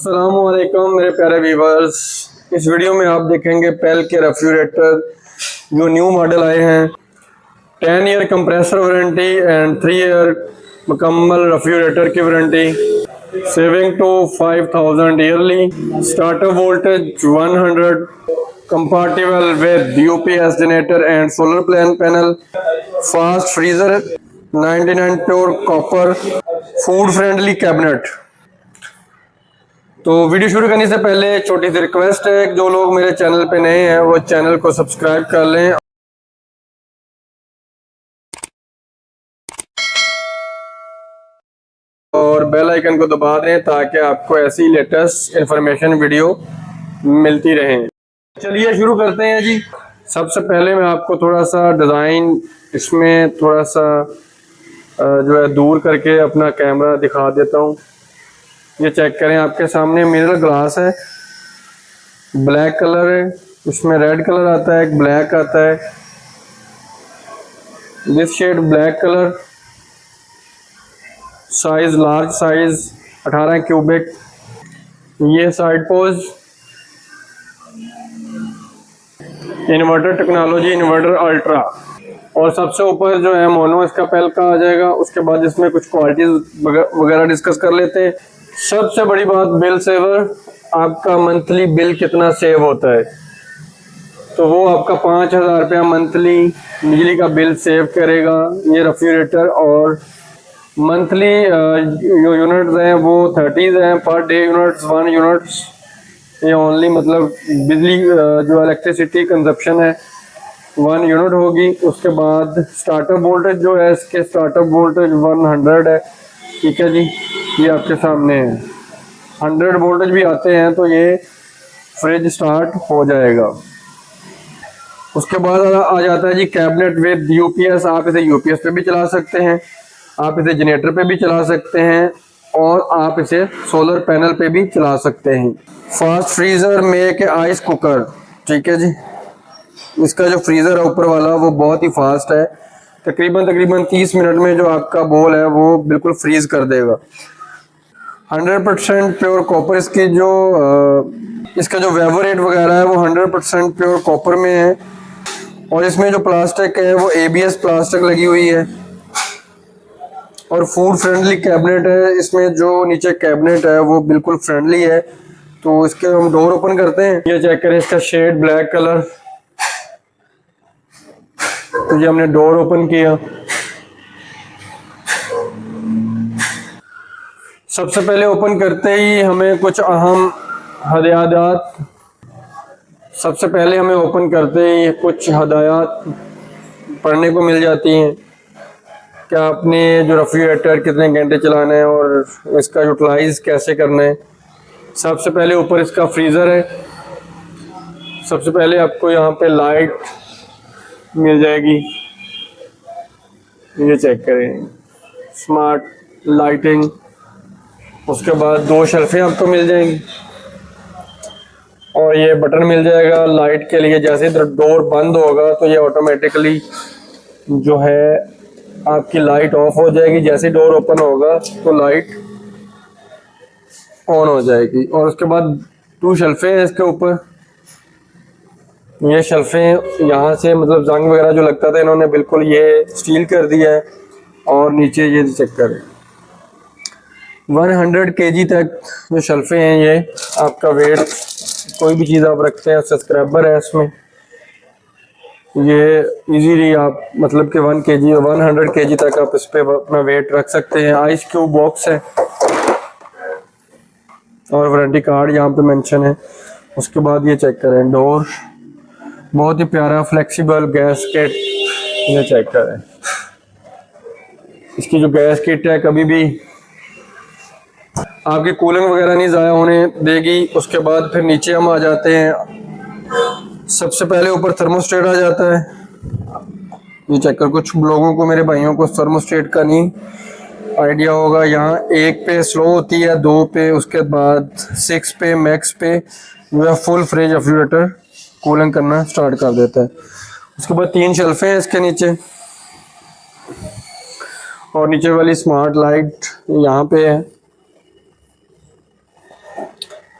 अस्सलाम वालेकुम मेरे प्यारे व्यूवर्स। इस वीडियो में आप देखेंगे पेल के रेफ्रिजरेटर जो न्यू मॉडल आए हैं। 10 year compressor warranty and 3 year मुकम्मल रेफ्रिजरेटर की warranty. Saving to 5000 yearly. Starter voltage 100। Compatible with UPS generator and solar panel. Fast freezer 99 pure copper. Food friendly cabinet. तो वीडियो शुरू करने से पहले छोटी सी रिक्वेस्ट है, जो लोग मेरे चैनल पे नए हैं वो चैनल को सब्सक्राइब कर लें और बेल आइकन को दबा दें ताकि आपको ऐसी लेटेस्ट इंफॉर्मेशन वीडियो मिलती रहे। चलिए शुरू करते हैं जी। सबसे पहले मैं आपको थोड़ा सा डिज़ाइन इसमें थोड़ा सा जो है दूर करके अपना कैमरा दिखा देता हूँ। ये चेक करें, आपके सामने मिरर ग्लास है, ब्लैक कलर है, इसमें रेड कलर आता है, एक ब्लैक आता है, this shade black colour, size large size 18 क्यूबिक। ये side pose, inverter technology, inverter ultra. और सबसे ऊपर जो है मोनो इसका पेल का आ जाएगा। उसके बाद इसमें कुछ क्वालिटीज वगैरह डिस्कस कर लेते हैं। सबसे बड़ी बात बिल सेवर, आपका मंथली बिल कितना सेव होता है, तो वो आपका 5000 रुपया मंथली बिजली का बिल सेव करेगा ये रेफ्रिजरेटर। और मंथली जो यूनिट्स हैं वो 30 हैं, पर डे यूनिट्स 1 यूनिट्स। ये ओनली मतलब बिजली जो इलेक्ट्रिसिटी कंजप्शन है 1 यूनिट होगी। उसके बाद स्टार्टअप वोल्टेज जो है, इसके स्टार्टअप वोल्टेज 100 है। ठीक है जी, ये आपके सामने है। 100 वोल्टेज भी आते हैं तो ये फ्रिज स्टार्ट हो जाएगा। उसके बाद आ जाता है जी कैबिनेट विद यूपीएस। आप इसे यूपीएस पे भी चला सकते हैं, आप इसे जनरेटर पे भी चला सकते हैं और आप इसे सोलर पैनल पे भी चला सकते हैं। Fast freezer make ice cooker. ठीक है जी, इसका जो फ्रीज़र है ऊपर वाला वो बहुत ही फास्ट है। तकरीबन 30 मिनट में जो आपका बोल है वो बिल्कुल फ्रीज कर देगा। 100% प्योर कॉपर इसकी जो इसका जो वेवरेट वगैरह है वो 100% प्योर कॉपर में है। और इसमें जो प्लास्टिक है वो ABS प्लास्टिक लगी हुई है। और फूड फ्रेंडली कैबिनेट है। इसमें जो नीचे कैबिनेट है वो बिल्कुल फ्रेंडली है। तो इसके हम डोर ओपन करते हैं। ये चेक करें, इसका शेड ब्लैक कलर। तो ये हमने डोर ओपन किया। सबसे पहले ओपन करते ही हमें कुछ अहम हदायत सबसे पहले हमें ओपन करते ही कुछ हदायत पढ़ने को मिल जाती हैं कि आपने जो रेफ्रिजरेटर कितने घंटे चलाना है और इसका यूटिलाइज कैसे करना है। सबसे पहले ऊपर इसका फ्रीज़र है। सबसे पहले आपको यहाँ पे लाइट मिल जाएगी, ये चेक करें, स्मार्ट लाइटिंग। उसके बाद 2 शेल्फें आपको मिल जाएंगी और ये बटन मिल जाएगा लाइट के लिए। जैसे डोर बंद होगा तो ये ऑटोमेटिकली जो है आपकी लाइट ऑफ हो जाएगी, जैसे डोर ओपन होगा तो लाइट ऑन हो जाएगी। और उसके बाद 2 शेल्फें हैं इसके ऊपर। ये शेल्फें यहाँ से मतलब जंग वगैरह जो लगता था इन्होंने बिल्कुल ये स्टील कर दिया है। और नीचे ये चेक करें, 100 kg तक जो शेल्फें हैं, ये आपका वेट कोई भी चीज़ आप रखते हैं, सब्सक्राइबर है इसमें, ये इजीली आप मतलब कि 100 kg तक आप इस पे अपना वेट रख सकते हैं। आइस क्यूब बॉक्स है और वारंटी कार्ड यहाँ पे मेंशन है। उसके बाद ये चेक करें, डोर बहुत ही प्यारा फ्लेक्सिबल गैस किट। ये चेक करें, इसकी जो गैस किट है कभी भी आपकी कूलिंग वगैरह नहीं ज़ाया होने देगी। उसके बाद फिर नीचे हम आ जाते हैं। सबसे पहले ऊपर थर्मोस्टेट आ जाता है। ये चेक कर, कुछ लोगों को, मेरे भाइयों को थर्मोस्टेट का नहीं आइडिया होगा। यहाँ 1 पे स्लो होती है, 2 पे, उसके बाद 6 पे मैक्स पे जो है फुल फ्रिज रेफ्रिजरेटर कूलिंग करना स्टार्ट कर देता है। उसके बाद 3 शेल्फें हैं इसके नीचे और नीचे वाली स्मार्ट लाइट यहाँ पे है।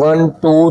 1 2